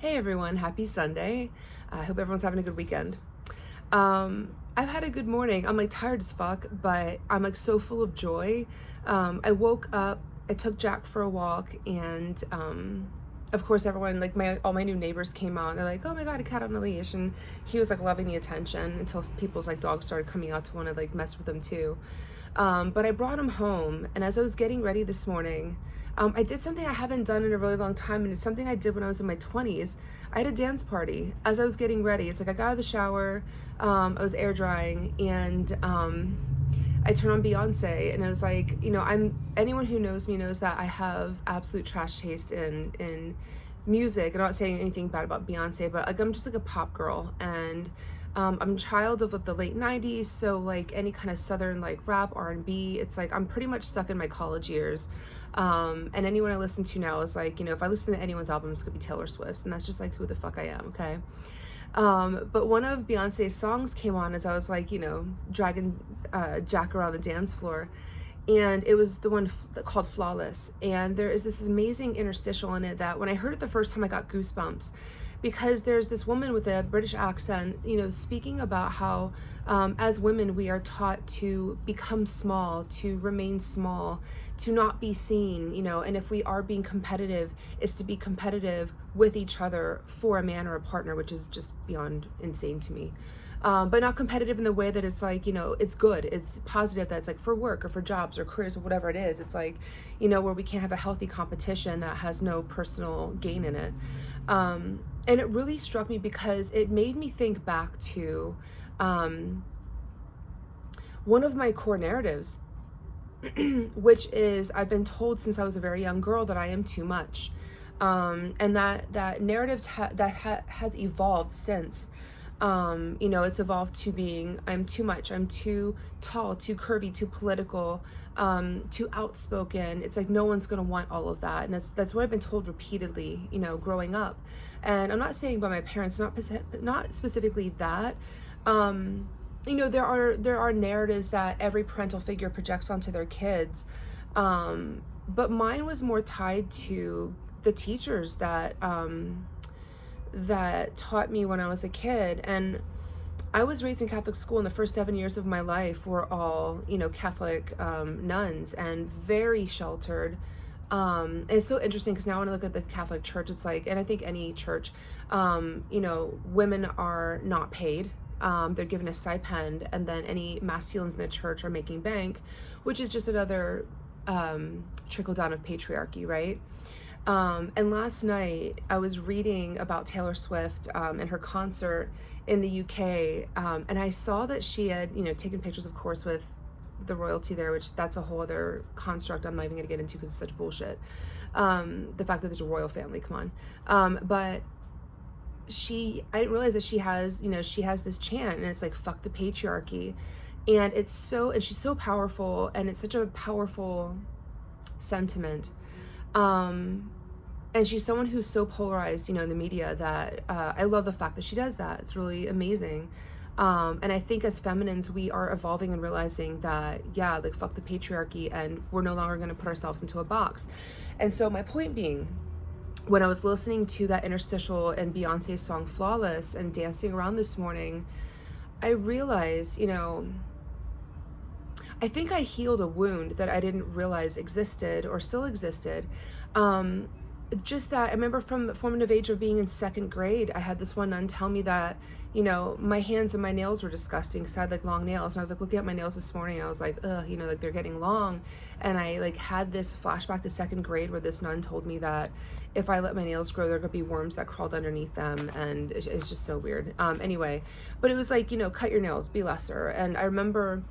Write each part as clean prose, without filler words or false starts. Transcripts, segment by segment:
Hey everyone, happy Sunday. I hope everyone's having a good weekend. I've had a good morning. I'm like tired as fuck, but I'm like so full of joy. I woke up, I took Jack for a walk, and of course everyone, like all my new neighbors came out and they're like, oh my god, a cat on a leash, and he was like loving the attention until people's like dogs started coming out to want to like mess with him too. But I brought him home, and as I was getting ready this morning, I did something I haven't done in a really long time, and it's something I did when I was in my 20s. I had a dance party as I was getting ready. It's like I got out of the shower, I was air drying, and I turned on Beyonce, and I was like, anyone who knows me knows that I have absolute trash taste in music. I'm not saying anything bad about Beyonce, but like I'm just like a pop girl, and I'm a child of like the late 90s, so like any kind of southern like rap, R&B, it's like I'm pretty much stuck in my college years. And anyone I listen to now is like, if I listen to anyone's album, it's gonna be Taylor Swift's, and that's just like who the fuck I am, okay? But one of Beyonce's songs came on as I was like, dragging Jack around the dance floor, and it was the one called Flawless, and there is this amazing interstitial in it that when I heard it the first time I got goosebumps, because there's this woman with a British accent, speaking about how as women we are taught to become small, to remain small, to not be seen, and if we are being competitive, it's to be competitive with each other for a man or a partner, which is just beyond insane to me. But not competitive in the way that it's like, it's good, it's positive, that it's like for work or for jobs or careers or whatever it is. It's like, where we can't have a healthy competition that has no personal gain in it. And it really struck me because it made me think back to one of my core narratives, which is I've been told since I was a very young girl that I am too much. And that narratives has evolved since. It's evolved to being I'm too much, I'm too tall, too curvy, too political, too outspoken. It's like no one's gonna want all of that, and that's what I've been told repeatedly, growing up. And I'm not saying by my parents, not specifically that. There are narratives that every parental figure projects onto their kids, but mine was more tied to the teachers that taught me when I was a kid. And I was raised in Catholic school, and the first 7 years of my life were all, Catholic nuns, and very sheltered. And it's so interesting because now when I look at the Catholic Church, it's like, and I think any church, women are not paid. They're given a stipend, and then any masculines in the church are making bank, which is just another trickle down of patriarchy, right? And last night I was reading about Taylor Swift and her concert in the UK, and I saw that she had, taken pictures, of course, with the royalty there, which that's a whole other construct I'm not even gonna get into because it's such bullshit. The fact that there's a royal family, come on. But I didn't realize that she has this chant, and it's like, fuck the patriarchy. And she's so powerful, and it's such a powerful sentiment. And she's someone who's so polarized, in the media, that I love the fact that she does that. It's really amazing. And I think as feminines, we are evolving and realizing that, yeah, like fuck the patriarchy, and we're no longer going to put ourselves into a box. And so my point being, when I was listening to that interstitial in Beyonce's song Flawless and dancing around this morning, I realized, I think I healed a wound that I didn't realize existed or still existed. Just that I remember from the formative age of being in second grade, I had this one nun tell me that, my hands and my nails were disgusting because I had like long nails. And I was like looking at my nails this morning, and I was like, ugh, like they're getting long. And I like had this flashback to second grade where this nun told me that if I let my nails grow, there are gonna be worms that crawled underneath them. And it's just so weird. Anyway, but it was like, cut your nails, be lesser. And I remember,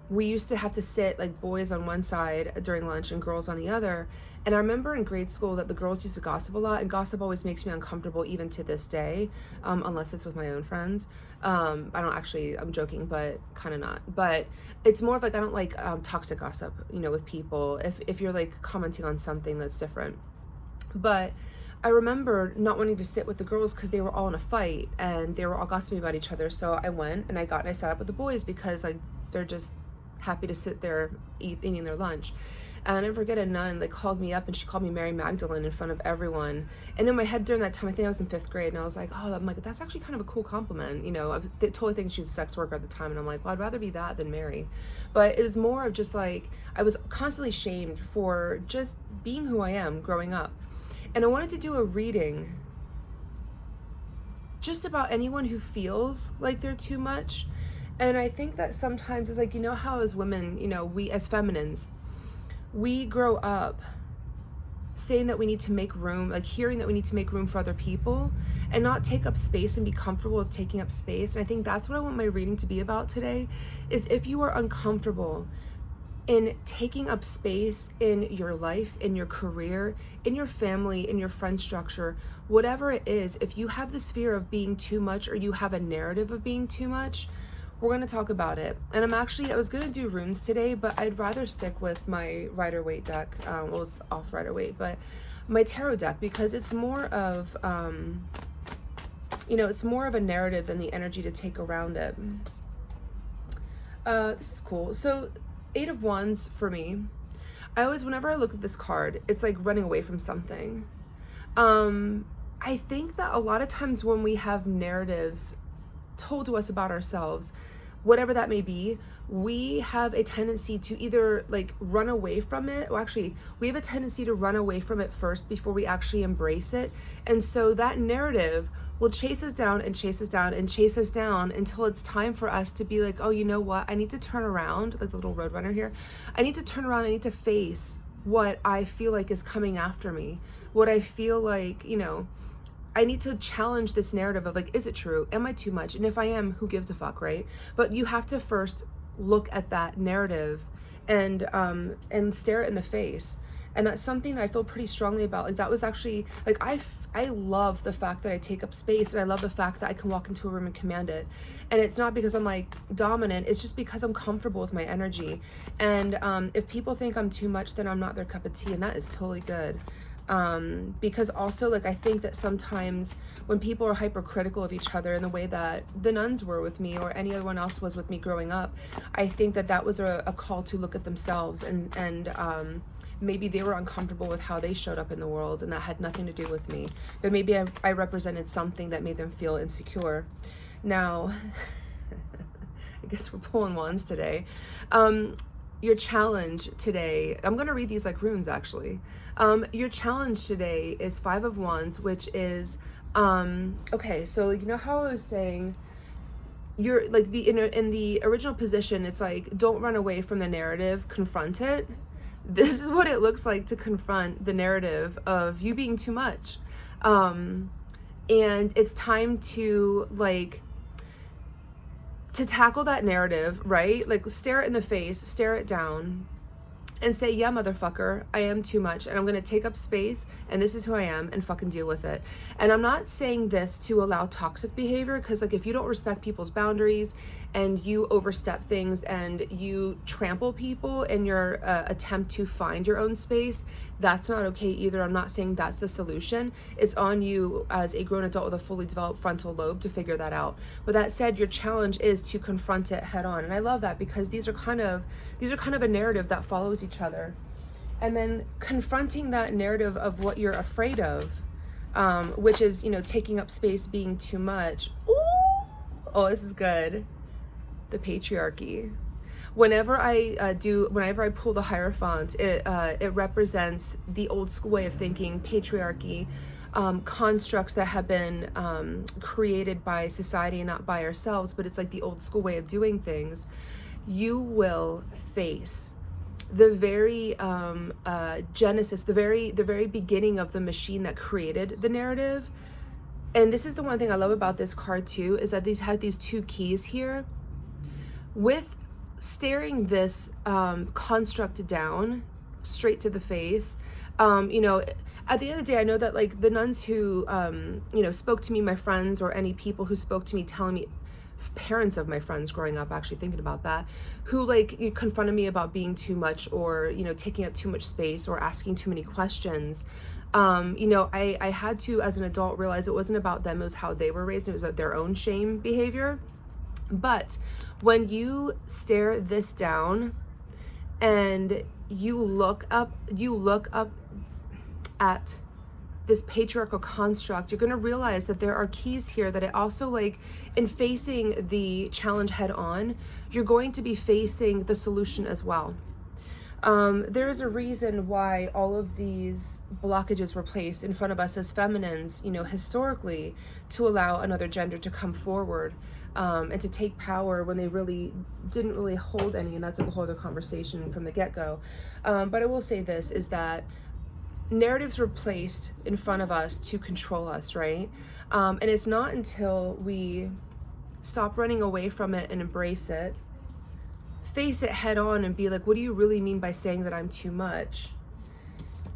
we used to have to sit like boys on one side during lunch and girls on the other. And I remember in grade school that the girls used to gossip a lot, and gossip always makes me uncomfortable even to this day, unless it's with my own friends. I'm joking, but kind of not. But it's more of like, I don't like toxic gossip, with people, if you're like commenting on something that's different. But I remember not wanting to sit with the girls because they were all in a fight and they were all gossiping about each other. So I went and I sat up with the boys because like they're just happy to sit there eating their lunch. And I never forget, a nun like called me up and she called me Mary Magdalene in front of everyone. And in my head during that time, I think I was in 5th grade, and I was like, oh, I'm like, that's actually kind of a cool compliment. You know, I was totally thinking she was a sex worker at the time, and I'm like, well, I'd rather be that than Mary. But it was more of just like, I was constantly shamed for just being who I am growing up. And I wanted to do a reading just about anyone who feels like they're too much. And I think that sometimes it's like, you know how as women, you know, we as feminines, we grow up saying that we need to make room, like hearing that we need to make room for other people and not take up space and be comfortable with taking up space. And I think that's what I want my reading to be about today, is if you are uncomfortable in taking up space in your life, in your career, in your family, in your friend structure, whatever it is, if you have this fear of being too much or you have a narrative of being too much, we're going to talk about it. And I was going to do runes today, but I'd rather stick with my Rider-Waite deck. It was off Rider-Waite, but my tarot deck, because it's more of, it's more of a narrative than the energy to take around it. This is cool. So 8 of Wands for me, whenever I look at this card, it's like running away from something. I think that a lot of times when we have narratives told to us about ourselves, whatever that may be, we have a tendency to either like run away from it, or actually we have a tendency to run away from it first before we actually embrace it. And so that narrative will chase us down and chase us down and chase us down until it's time for us to be like, oh, you know what? I need to turn around, like the little roadrunner here. I need to turn around. I need to face what I feel like is coming after me. What I feel like, I need to challenge this narrative of like, is it true? Am I too much? And if I am, who gives a fuck, right? But you have to first look at that narrative and stare it in the face. And that's something that I feel pretty strongly about. Like that was actually, like I love the fact that I take up space, and I love the fact that I can walk into a room and command it. And it's not because I'm like dominant, it's just because I'm comfortable with my energy. And if people think I'm too much, then I'm not their cup of tea, and that is totally good. Because also, like, I think that sometimes when people are hypercritical of each other in the way that the nuns were with me or anyone else was with me growing up, I think that that was a call to look at themselves and maybe they were uncomfortable with how they showed up in the world, and that had nothing to do with me. But maybe I represented something that made them feel insecure. Now, I guess we're pulling wands today. Your challenge today, I'm going to read these like runes actually. Your challenge today is 5 of Wands, which is, okay, so you know how I was saying, you're like in the original position, it's like, don't run away from the narrative, confront it. This is what it looks like to confront the narrative of you being too much. And it's time to like, to tackle that narrative, right? Like stare it in the face, stare it down, and say, yeah, motherfucker, I am too much, and I'm gonna take up space, and this is who I am, and fucking deal with it. And I'm not saying this to allow toxic behavior, because like if you don't respect people's boundaries and you overstep things and you trample people in your attempt to find your own space, that's not okay either. I'm not saying that's the solution. It's on you as a grown adult with a fully developed frontal lobe to figure that out. But that said, your challenge is to confront it head on. And I love that, because these are kind of a narrative that follows each other. And then confronting that narrative of what you're afraid of, which is, taking up space, being too much. Ooh! Oh, this is good. The patriarchy. Whenever I pull the Hierophant, it represents the old school way of thinking, patriarchy, constructs that have been created by society and not by ourselves, but it's like the old school way of doing things. You will face the very genesis, the very beginning of the machine that created the narrative. And this is the one thing I love about this card too, is that these had these 2 keys here. With staring this construct down straight to the face, at the end of the day, I know that like the nuns who spoke to me, my friends, or any people who spoke to me, telling me, parents of my friends growing up, actually thinking about that, who like confronted me about being too much, or taking up too much space, or asking too many questions. I had to, as an adult, realize it wasn't about them, it was how they were raised, it was their own shame behavior. But when you stare this down and you look up at this patriarchal construct, you're going to realize that there are keys here that it also, like, in facing the challenge head on, you're going to be facing the solution as well. There is a reason why all of these blockages were placed in front of us as feminines, historically, to allow another gender to come forward, and to take power when they really didn't really hold any, and that's a whole other conversation from the get-go. But I will say this, is that narratives were placed in front of us to control us, right? And it's not until we stop running away from it and embrace it, face it head on and be like, what do you really mean by saying that I'm too much?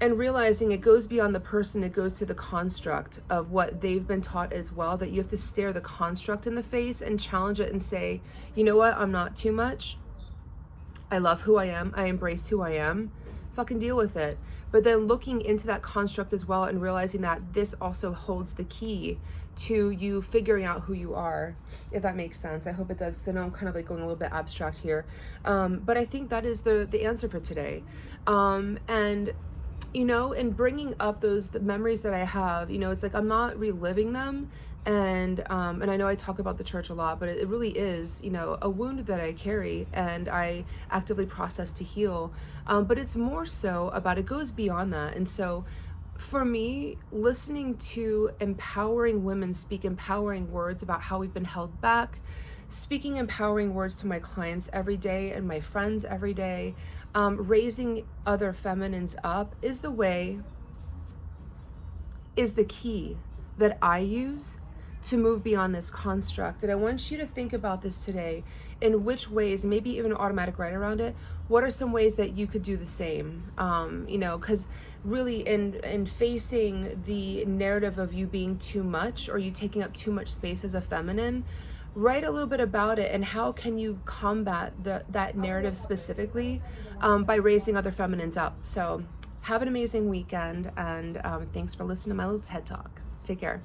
And realizing it goes beyond the person, it goes to the construct of what they've been taught as well, that you have to stare the construct in the face and challenge it and say, you know what, I'm not too much. I love who I am. I embrace who I am. Fucking deal with it. But then looking into that construct as well and realizing that this also holds the key to you figuring out who you are, if that makes sense. I hope it does, because I know I'm kind of like going a little bit abstract here. But I think that is the answer for today. And in bringing up the memories that I have, it's like I'm not reliving them. And I know I talk about the church a lot, but it really is, a wound that I carry and I actively process to heal. But it's more so about, it goes beyond that. And so for me, listening to empowering women speak empowering words about how we've been held back, speaking empowering words to my clients every day and my friends every day, raising other feminines up is the key that I use to move beyond this construct. And I want you to think about this today, in which ways, maybe even an automatic write around it, what are some ways that you could do the same? Because really in facing the narrative of you being too much or you taking up too much space as a feminine, write a little bit about it, and how can you combat that narrative specifically by raising other feminines up. So have an amazing weekend, and thanks for listening to my little TED Talk. Take care.